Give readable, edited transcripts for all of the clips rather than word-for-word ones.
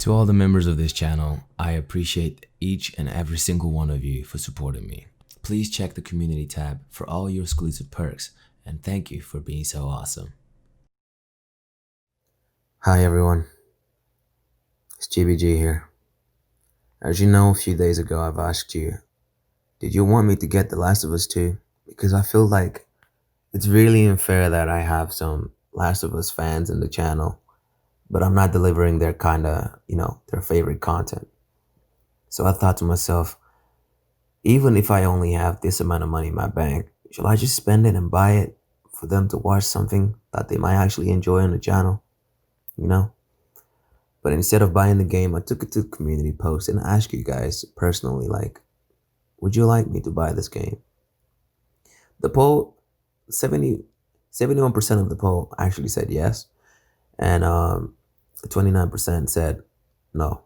To all the members of this channel, I appreciate each and every single one of you for supporting me. Please check the community tab for all your exclusive perks, and thank you for being so awesome. Hi everyone, it's GBG here. As you know, a few days ago I've asked you, did you want me to get The Last of Us 2? Because I feel like it's really unfair that I have some Last of Us fans in the channel, but I'm not delivering their their favorite content. So I thought to myself, even if I only have this amount of money in my bank, shall I just spend it and buy it for them to watch something that they might actually enjoy on the channel? But instead of buying the game, I took it to the community post and asked you guys personally, like, would you like me to buy this game? The poll, 71% of the poll actually said yes, and 29% said no.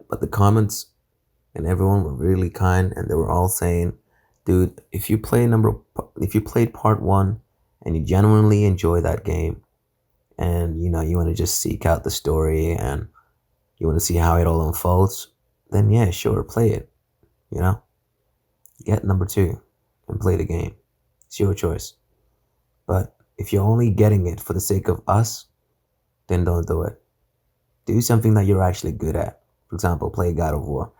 But the comments and everyone were really kind, and they were all saying, dude, if you played part 1 and you genuinely enjoy that game, and you want to just seek out the story and you want to see how it all unfolds, then yeah, sure, play it. Get number 2 and play the game. It's your choice. But if you're only getting it for the sake of us, then don't do it. Do something that you're actually good at. For example, play God of War.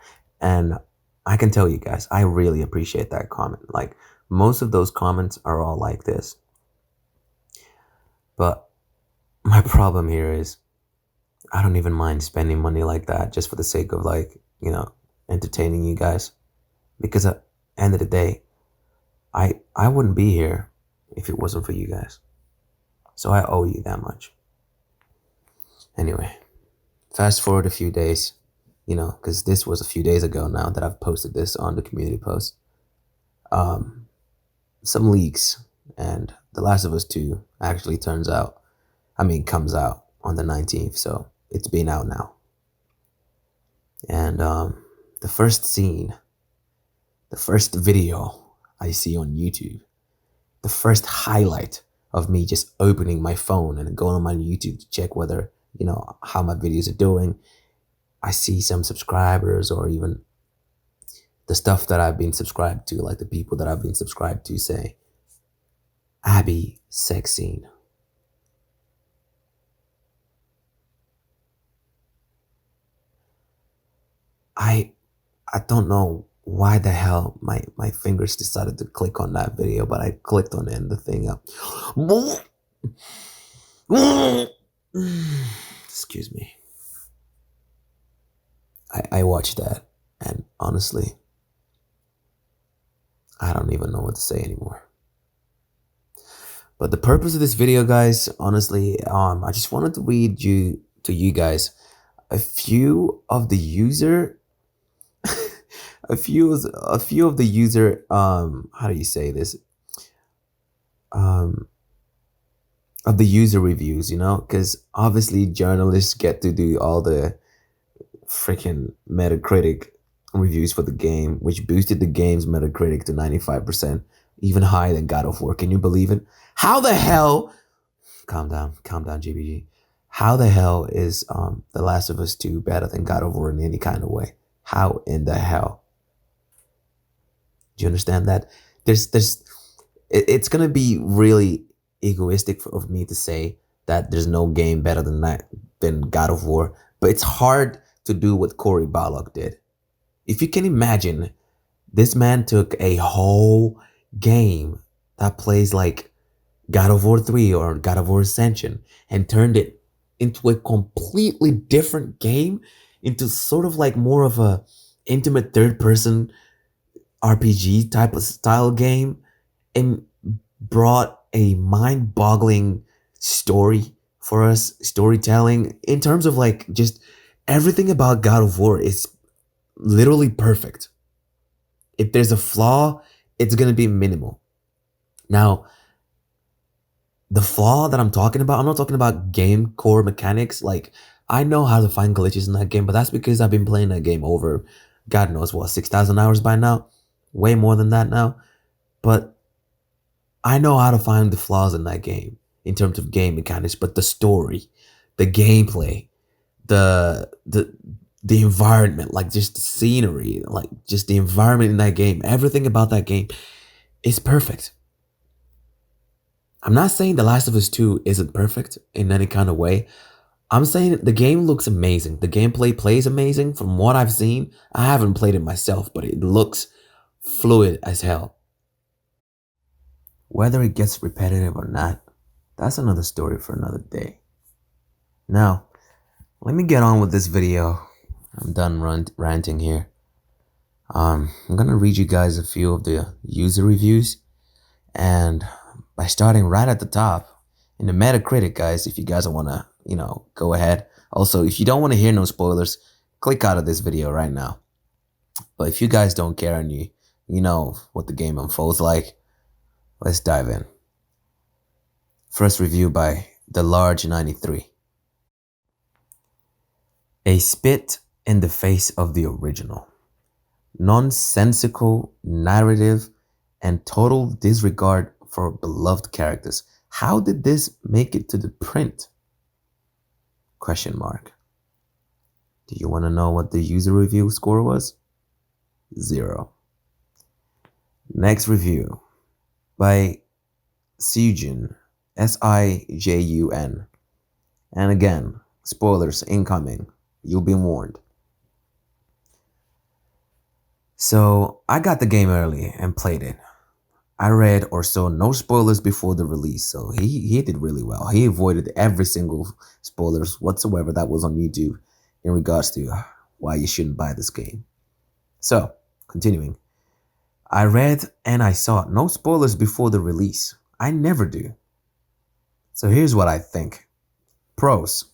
And I can tell you guys, I really appreciate that comment. Like, most of those comments are all like this. But my problem here is I don't even mind spending money like that just for the sake of entertaining you guys. Because at the end of the day, I wouldn't be here if it wasn't for you guys. So I owe you that much. Anyway, fast forward a few days, because this was a few days ago now that I've posted this on the community post. Some leaks, and The Last of Us 2 actually comes out on the 19th, so it's been out now. And the first scene, the first video I see on YouTube, the first highlight of me just opening my phone and going on my YouTube to check whether, how my videos are doing, I see some subscribers, or even the stuff that I've been subscribed to, like the people that I've been subscribed to, say, Abby sex scene. I don't know why the hell my fingers decided to click on that video, but I clicked on it and the thing up. Excuse me. I watched that, and honestly, I don't even know what to say anymore. But the purpose of this video, guys, honestly, I just wanted to read to you guys a few of the user how do you say this, of the user reviews, because obviously journalists get to do all the freaking metacritic reviews for the game, which boosted the game's metacritic to 95%, even higher than God of War. Can you believe it? How the hell, calm down GBG, how the hell is The Last of Us 2 better than God of War in any kind of way? How in the hell? Do you understand that? It's gonna be really egoistic of me to say that there's no game better than God of War, but it's hard to do what Cory Barlog did. If you can imagine, this man took a whole game that plays like God of War 3 or God of War Ascension and turned it into a completely different game, into sort of like more of a intimate third-person RPG type of style game, and brought a mind-boggling story for us, storytelling, in terms of like just everything about God of War is literally perfect. If there's a flaw, it's gonna be minimal. Now, the flaw that I'm talking about, I'm not talking about game core mechanics. Like, I know how to find glitches in that game, but that's because I've been playing that game over, God knows what, 6,000 hours by now. Way more than that now. But I know how to find the flaws in that game in terms of game mechanics, but the story, the gameplay, the environment, like just the scenery, like just the environment in that game, everything about that game is perfect. I'm not saying The Last of Us 2 isn't perfect in any kind of way. I'm saying the game looks amazing. The gameplay plays amazing from what I've seen. I haven't played it myself, but it looks fluid as hell. Whether it gets repetitive or not, that's another story for another day. Now, let me get on with this video. I'm done ranting here. I'm gonna read you guys a few of the user reviews, and by starting right at the top in the Metacritic, guys, if you guys want to, go ahead. Also, if you don't want to hear no spoilers, click out of this video right now. But if you guys don't care and you know what the game unfolds like, let's dive in. First review by The Large 93. A spit in the face of the original. Nonsensical narrative and total disregard for beloved characters. How did this make it to the print? Question mark. Do you want to know what the user review score was? 0. Next review by Sijun, Sijun. And again, spoilers incoming. You've been warned. So I got the game early and played it. I read or saw no spoilers before the release, so he did really well. He avoided every single spoilers whatsoever that was on YouTube in regards to why you shouldn't buy this game. So, continuing. I read and I saw no spoilers before the release. I never do. So here's what I think. Pros.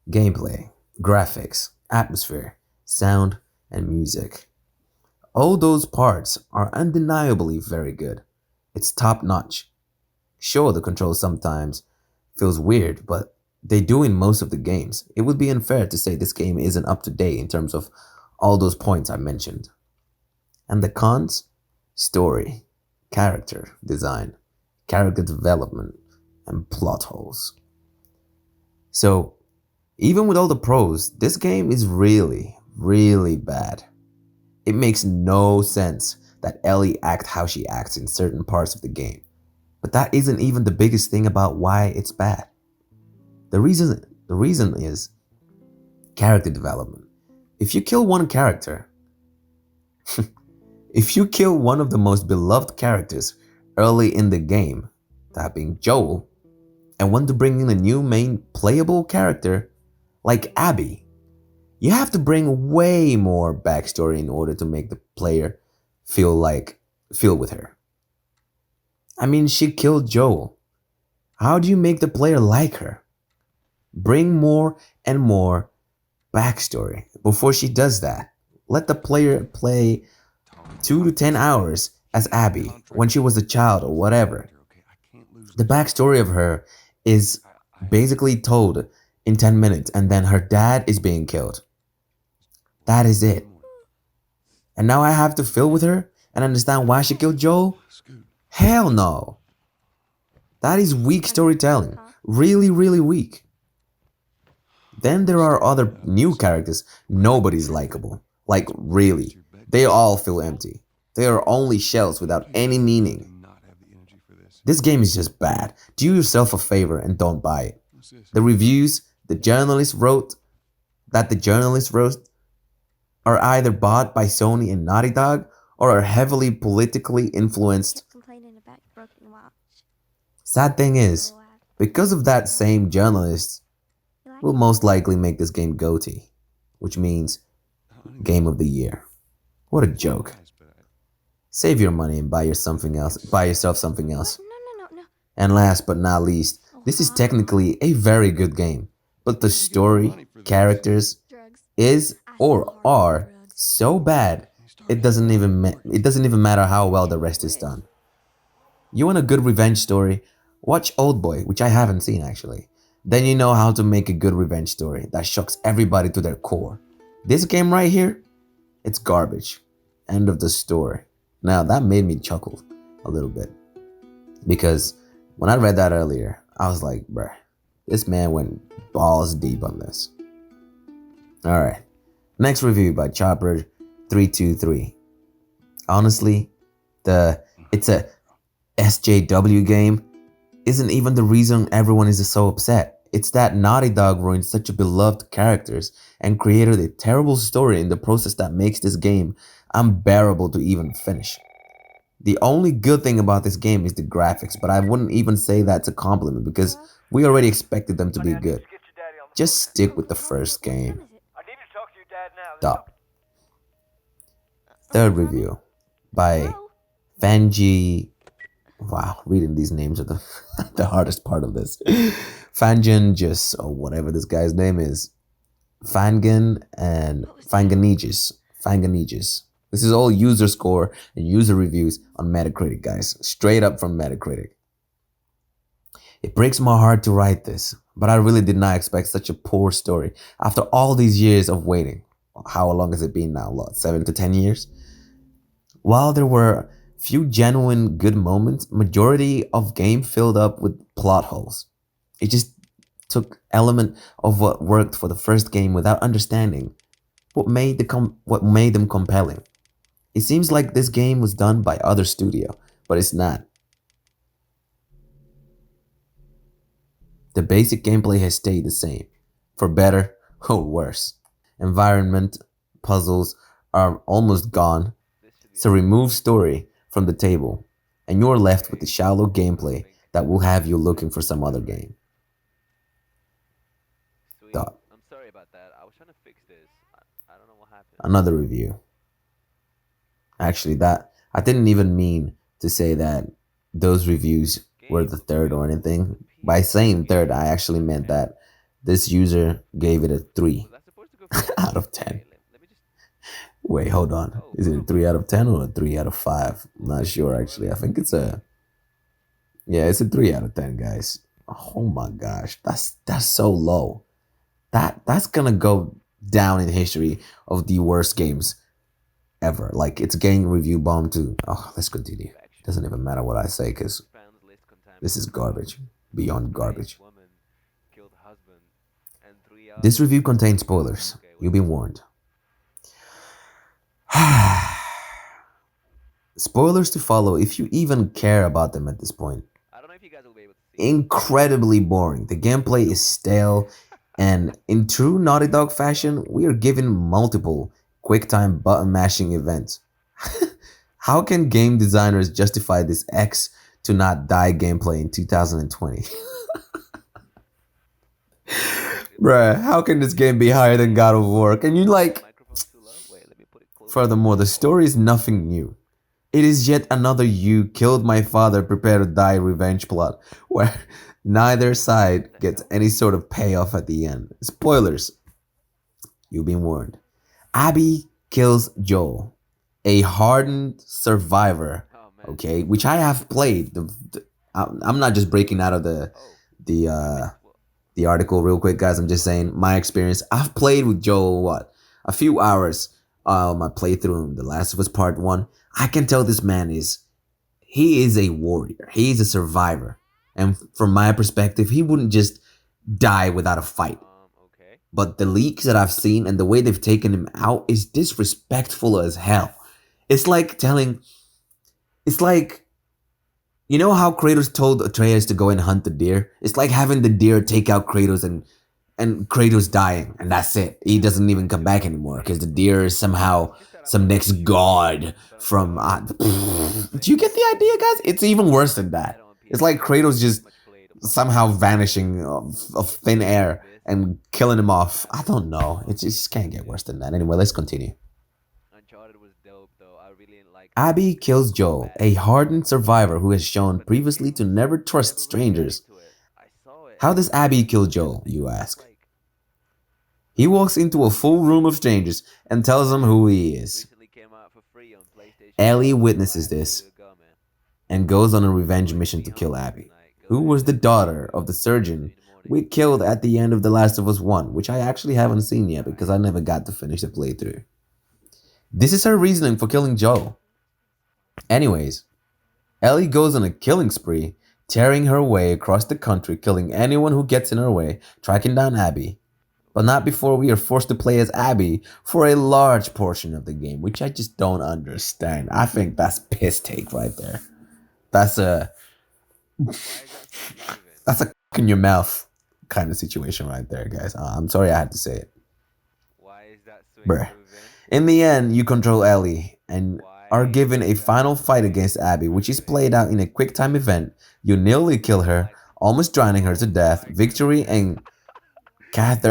Gameplay, graphics, atmosphere, sound, and music. All those parts are undeniably very good. It's top notch. Sure, the controls sometimes feels weird, but they do in most of the games. It would be unfair to say this game isn't up to date in terms of all those points I mentioned. And the cons? Story, character design, character development, and plot holes. So, even with all the pros, this game is really, really bad. It makes no sense that Ellie acts how she acts in certain parts of the game. But that isn't even the biggest thing about why it's bad. The reason is character development. If you kill one character, if you kill one of the most beloved characters early in the game, that being Joel, and want to bring in a new main playable character like Abby, you have to bring way more backstory in order to make the player feel with her. I mean, she killed Joel. How do you make the player like her? Bring more and more backstory before she does that. Let the player play 2 to 10 hours as Abby when she was a child or whatever. The backstory of her is basically told in 10 minutes and then her dad is being killed. That is it. And now I have to feel with her and understand why she killed Joel? Hell no. That is weak storytelling. Really, really weak. Then there are other new characters. Nobody's likable. Like, really. They all feel empty. They are only shells without any meaning. This game is just bad. Do yourself a favor and don't buy it. The reviews the journalist wrote are either bought by Sony and Naughty Dog or are heavily politically influenced. Sad thing is, because of that same journalist, will most likely make this game GOTY, which means Game of the Year. What a joke. Save your money and buy yourself something else. And last but not least, this is technically a very good game, but the story, characters, is or are so bad it doesn't even matter how well the rest is done. You want a good revenge story? Watch Oldboy, which I haven't seen actually. Then you know how to make a good revenge story that shocks everybody to their core. This game right here, it's garbage. End of the story. Now that made me chuckle a little bit, because when I read that earlier, I was like, bruh, this man went balls deep on this. All right. Next review by Chopper323. Honestly, the it's a SJW game isn't even the reason everyone is so upset. It's that Naughty Dog ruined such a beloved characters and created a terrible story in the process that makes this game unbearable to even finish. The only good thing about this game is the graphics, but I wouldn't even say that's a compliment because we already expected them to be good. Just stick with the first game. Stop. Third review by Fanji. Wow, reading these names are the, the hardest part of this. Fanjan just, or whatever this guy's name is. Fangan and Fanganegis. Fanganegis. This is all user score and user reviews on Metacritic, guys. Straight up from Metacritic. It breaks my heart to write this, but I really did not expect such a poor story after all these years of waiting. How long has it been now? What, 7 to 10 years? While there were few genuine good moments, majority of game filled up with plot holes. It just took element of what worked for the first game without understanding what made them compelling. It seems like this game was done by other studio, but it's not. The basic gameplay has stayed the same, for better or worse. Environment puzzles are almost gone, so remove story from the table, and you're left with the shallow gameplay that will have you looking for some other game. Dot. I'm sorry about that. I was trying to fix this. I don't know what happened. Another review. Actually, that I didn't even mean to say that those reviews were the third or anything. By saying third, I actually meant that this user gave it a 3 out of 10. Wait, hold on. Is it a 3 out of 10 or a 3 out of 5? I'm not sure actually. I think it's a it's a 3 out of 10, guys. Oh my gosh. That's so low. That's gonna go down in history of the worst games ever. Like, it's game review bomb too. Oh, let's continue. Doesn't even matter what I say because this is garbage. Beyond garbage. This review contains spoilers. You've been warned. Spoilers to follow if you even care about them at this point. Incredibly boring. The gameplay is stale, and in true Naughty Dog fashion, we are given multiple quick-time button mashing events. How can game designers justify this X to not die gameplay in 2020? Bruh, how can this game be higher than God of War? Can you Furthermore, the story is nothing new. It is yet another "you killed my father, prepare to die" revenge plot, where neither side gets any sort of payoff at the end. Spoilers. You've been warned. Abby kills Joel, a hardened survivor, okay, which I have played. I'm not just breaking out of the article real quick, guys. I'm just saying my experience. I've played with Joel, a few hours my playthrough in The Last of Us Part 1. I can tell this man he is a warrior. He is a survivor. And from my perspective, he wouldn't just die without a fight. But the leaks that I've seen and the way they've taken him out is disrespectful as hell. It's like you know how Kratos told Atreus to go and hunt the deer? It's like having the deer take out Kratos and Kratos dying, and that's it. He doesn't even come back anymore because the deer is somehow some next god from. Do you get the idea, guys? It's even worse than that. It's like Kratos just somehow vanishing of thin air and killing him off. I don't know. It just can't get worse than that. Anyway, let's continue. Abby kills Joel, a hardened survivor who has shown previously to never trust strangers. How does Abby kill Joel, you ask? He walks into a full room of strangers and tells them who he is. Ellie witnesses this and goes on a revenge mission to kill Abby, who was the daughter of the surgeon we killed at the end of The Last of Us 1, which I actually haven't seen yet because I never got to finish the playthrough. This is her reasoning for killing Joel. Anyways, Ellie goes on a killing spree, tearing her way across the country, killing anyone who gets in her way, tracking down Abby. but not before we are forced to play as Abby for a large portion of the game, which I just don't understand. I think that's piss take right there. That's a Why is that so proven? that's a in your mouth kind of situation right there, guys. I'm sorry I had to say it, Why is that so bruh. proven? In the end, you control Ellie and are Why given a is that final fight so against Abby, which is proven? played out in a quick time event. You nearly kill her, What? almost drowning her to Oh death. my Victory goodness. and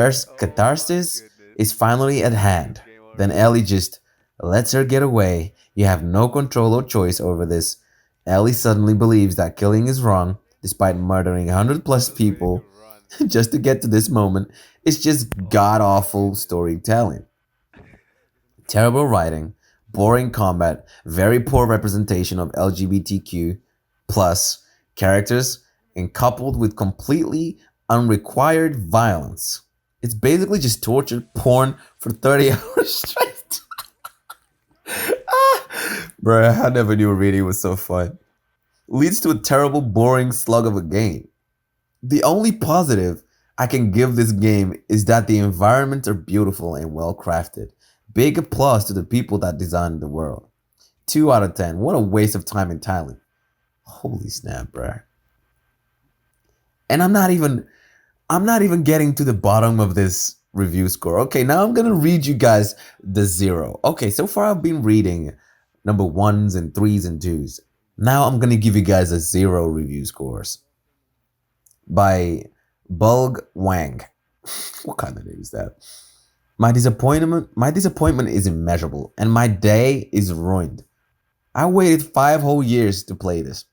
Oh my catharsis goodness. is finally at hand. Game Then over. Ellie just lets her get away. You have no control or choice over this. Ellie suddenly believes that killing is wrong, despite murdering 100 I'm plus just ready to people run. just to get to this moment. It's just Oh god my awful goodness. storytelling. Terrible writing, boring combat, very poor representation of LGBTQ plus characters, and coupled with completely unrequired violence. It's basically just torture porn for 30 hours straight. Bruh, I never knew reading was so fun. Leads to a terrible, boring slug of a game. The only positive I can give this game is that the environments are beautiful and well crafted. Big applause to the people that designed the world. 2 out of 10. What a waste of time and talent. Holy snap, bruh. And I'm not even getting to the bottom of this review score. Okay, now I'm gonna read you guys the zero. Okay, so far I've been reading number ones and threes and twos. Now I'm gonna give you guys a zero review scores by Bulg Wang. What kind of name is that? My disappointment is immeasurable, and my day is ruined. I waited 5 whole years to play this,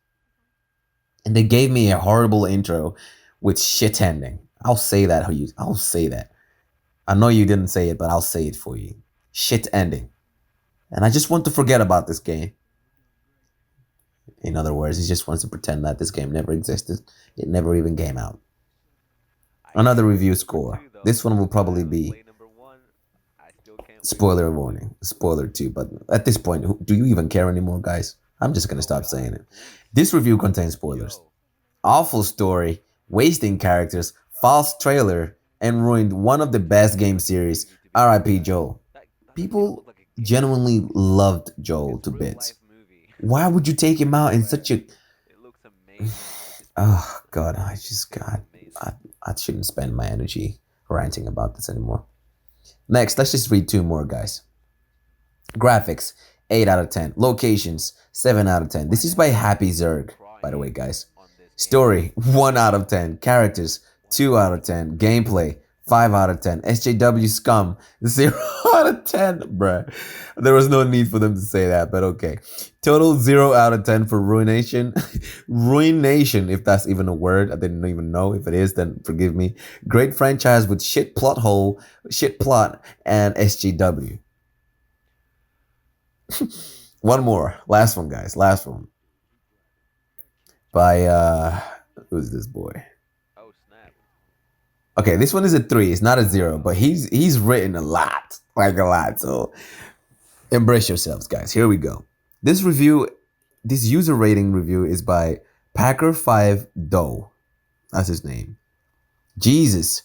and they gave me a horrible intro with shit ending. I'll say that. I'll say that. I know you didn't say it, but I'll say it for you. Shit ending, and I just want to forget about this game. In other words, he just wants to pretend that this game never existed. It never even came out. I Another can't wait review for number score. two though. This one will I probably haven't be played number one. I still can't wait for spoiler number two. warning, spoiler too. But at this point, do you even care anymore, guys? I'm just gonna Oh stop God, saying it. please. This review contains spoilers. Yo, Awful story, wasting characters, false trailer, and ruined one of the best game that doesn't series. even need to be R.I.P. spoiled. Joel. That doesn't even People look like a game. genuinely loved Joel It's to real bits. life movie. Why would you take him out in But such a? it looks amazing. It just Oh God, it looks I, amazing. I shouldn't spend my energy ranting about this anymore. Next, let's just read two more, guys. Graphics, 8 out of 10. Locations, 7 out of 10. This Why is the by hell are Happy people Zerg, by the way, crying guys. on this game? Story, 1 out of 10. Characters, What? 2 out of 10. Gameplay, 5 out of 10. SJW scum, 0 out of 10. Bruh. There was no need for them to say that, but okay. Total 0 out of 10 for Ruination. Ruination, if that's even a word. I didn't even know. If it is, then forgive me. Great franchise with shit plot hole, shit plot, and SJW. One more. Last one, guys. Last one. By who's this boy? Oh snap! Okay, this one is a 3. It's not a 0, but he's written a lot. Like a lot. So embrace yourselves, guys. Here we go. This review, this user rating review is by Packer5 Doe. That's his name. Jesus,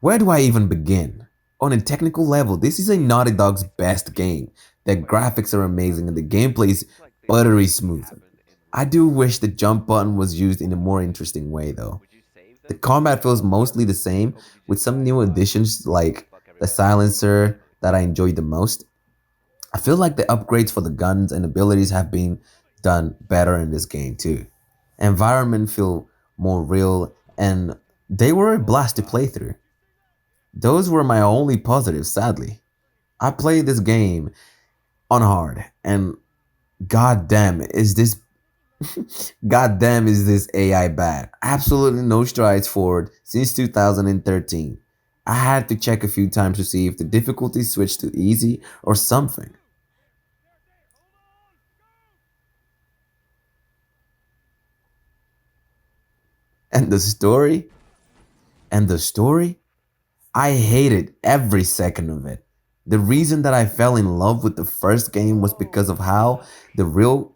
where do I even begin? On a technical level, this is a Naughty Dog's best game. The Wait, graphics are what? amazing and the gameplay is Seems like this buttery actually smooth. happened in I real do life. wish the jump button was used in a more interesting way though. Would you save The then, combat feels mostly the same, or would you with just some die new fast additions and like fuck the everybody up silencer instantly? that I enjoyed the most. I feel like the upgrades for the guns and abilities have been done better in this game too. Environment feel more real and they were a Oh blast to play God. through. Those were my only positives, sadly. I played this game on hard and goddamn is this goddamn is this AI bad. Absolutely no strides forward since 2013. I had to check a few times to see if the difficulty switched to easy or something. And the story? And the story? I hated every second of it. The reason that I fell in love with the first game was because of the real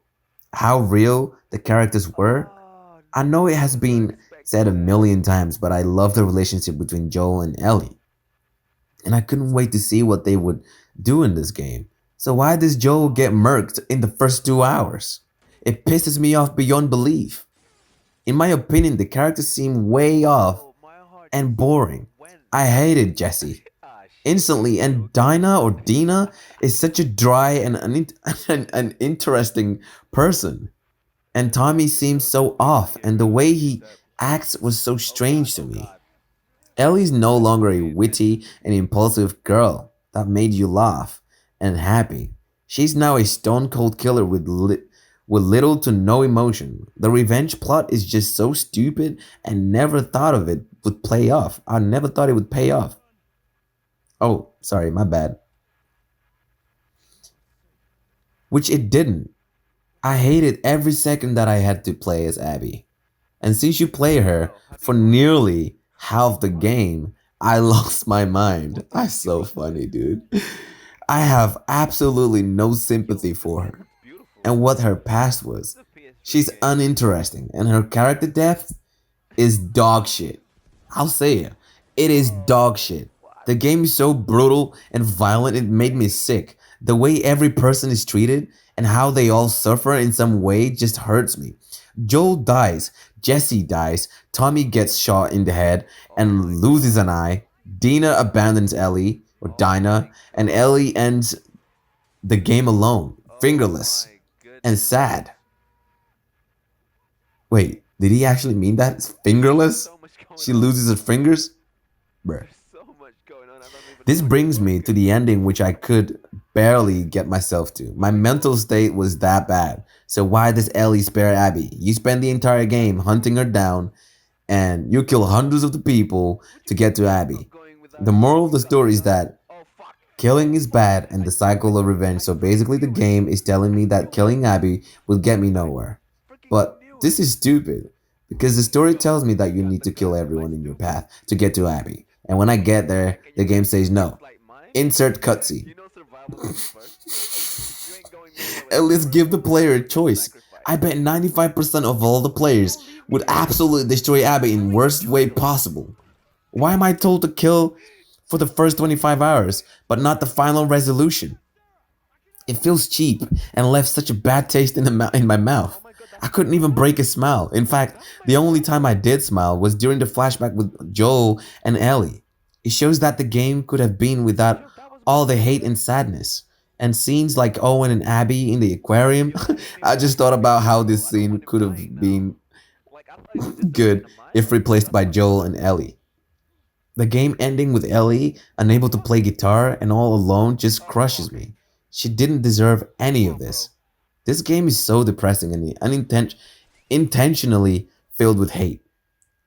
how real the characters were. Oh I know no, it I has was not been said expecting a that. million times, but I love the relationship between Joel and Ellie. and I couldn't wait to see what they would do in this game. So why does Joel get murked in the first 2 hours? It pisses me off beyond belief. In my opinion, the characters seem way off Bro, my heart and just boring. went. I hated Jesse Ah, shit, instantly, and dude. Dinah or Dina is such a dry and an interesting person. And Tommy Dude, seems those so NPCs off, get and the real way he concept. acts was so Oh god, strange to oh me. god. Ellie's no That's longer a crazy. witty and impulsive girl that made you laugh and happy. She's now a stone cold killer with little to no emotion. The revenge plot is just so stupid and never thought of it would play off. I never thought it would pay off. Oh, sorry, my bad. Which it didn't. I hated every second that I had to play as Abby. And since you play her Bro, how do for you not? nearly half the game, I lost my mind. What the That's fuck you so mean? funny, dude. I have absolutely no Yo, sympathy this for game her looks beautiful. and what her past This was. is a PS3 She's game. uninteresting, and her character depth is dog shit. I'll say it. It is dog Bro, shit. what? The game is so brutal and violent, it made me Insane. sick. The way every person is treated and how they all suffer in some way just hurts me. Joel dies, Jesse dies, Tommy gets shot in the head Oh my and loses an god. eye, Dina abandons Ellie, or Oh Dinah, my and god. Ellie ends the game alone, Oh fingerless, my and goodness. sad. Wait, did he actually mean that? It's fingerless? So much going She on. loses her fingers? Bruh. There's so much going on. I don't even know This where to brings look. me to the ending, which I could barely get myself to. Oh My my mental god. state was that bad. So why does Ellie spare Abby? You spend the entire game hunting her down, and you kill hundreds of the people What do to you mean get to that's not Abby. going The without moral of the without story is without that Oh fuck. killing Oh is fuck. bad and I the knew it. cycle of revenge. I So basically, freaking the knew it. game is telling me I that knew it. killing Abby will get me I nowhere. freaking But knew this it. is stupid because the story tells me that you God, need to kill God, am I everyone in your stupid? path to get to Abby. And when I get there, Can the you game says no. gaslight mine? Insert cutscene. You know survival comes first. You ain't going nowhere At without the least first give the one. player a You gotta choice. sacrifice. I bet 95% of all the players Bro, leave me would alone. absolutely destroy Abby I in don't even worst enjoy way those. possible. Why am I told to kill for the first 25 hours, but not the final resolution? It feels cheap and left such a bad taste in my Oh mouth. my god, I that's my couldn't even break a dog. smile. In fact, That's my the only time I dog. did smile was during the flashback with Joel and Ellie. It shows that the game could have been without Yo, that was my all the hate dog. and sadness. And scenes like Owen and Abby in the aquarium, Yo, this game I is just actually thought about scary, how bro. this I don't scene want him could dying have now. been Like, I thought he was just a good randomizer. if replaced That's by how good he Joel and was. Ellie. The game ending with Ellie, unable to Fuck. play guitar and all alone, just Oh crushes fuck. me. She didn't deserve any Come of on, bro. this. This game is so depressing and intentionally filled with hate.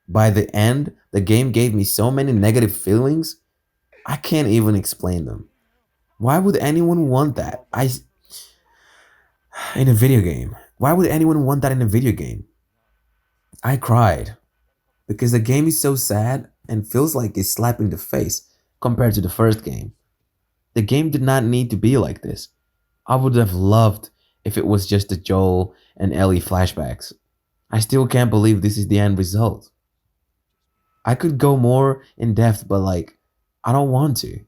By the end, the game gave me so many negative feelings, I can't even explain them. Why would anyone want Come on, that? bro. In a video game. Why would anyone want that in a video game? I cried because the game is so sad and feels like it's slapping the face compared to the first game. The game did not need to be like this. I would have loved if it was just the Joel and Ellie flashbacks. I still can't believe this is the end result. I could go more in depth, but I don't want to.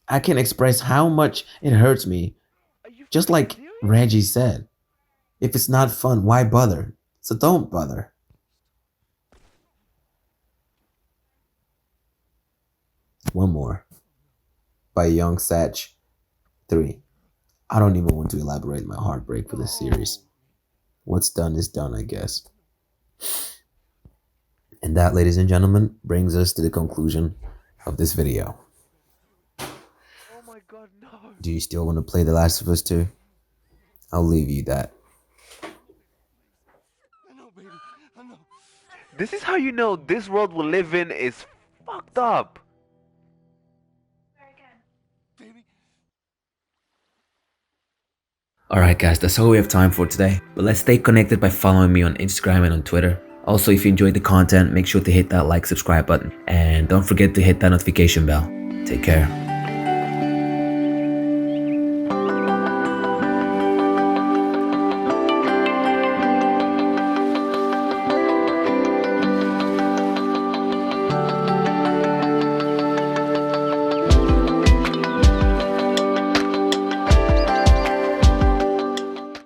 I can express how much it hurts me, Are you just freaking like serious? Reggie said. If it's not fun, why bother? So don't bother. One more by Young Satch 3. I don't even want to elaborate my heartbreak for this series. No. What's done is done, I guess. And that, ladies and gentlemen, brings us to the conclusion of this video. Oh my god, no. Do you still want to play The Last of Us 2? I'll leave you that. This is how you know this world we live in is fucked up. Alright guys, that's all we have time for today. But let's stay connected by following me on Instagram and on Twitter. Also, if you enjoyed the content, make sure to hit that like, subscribe button. And don't forget to hit that notification bell. Take care.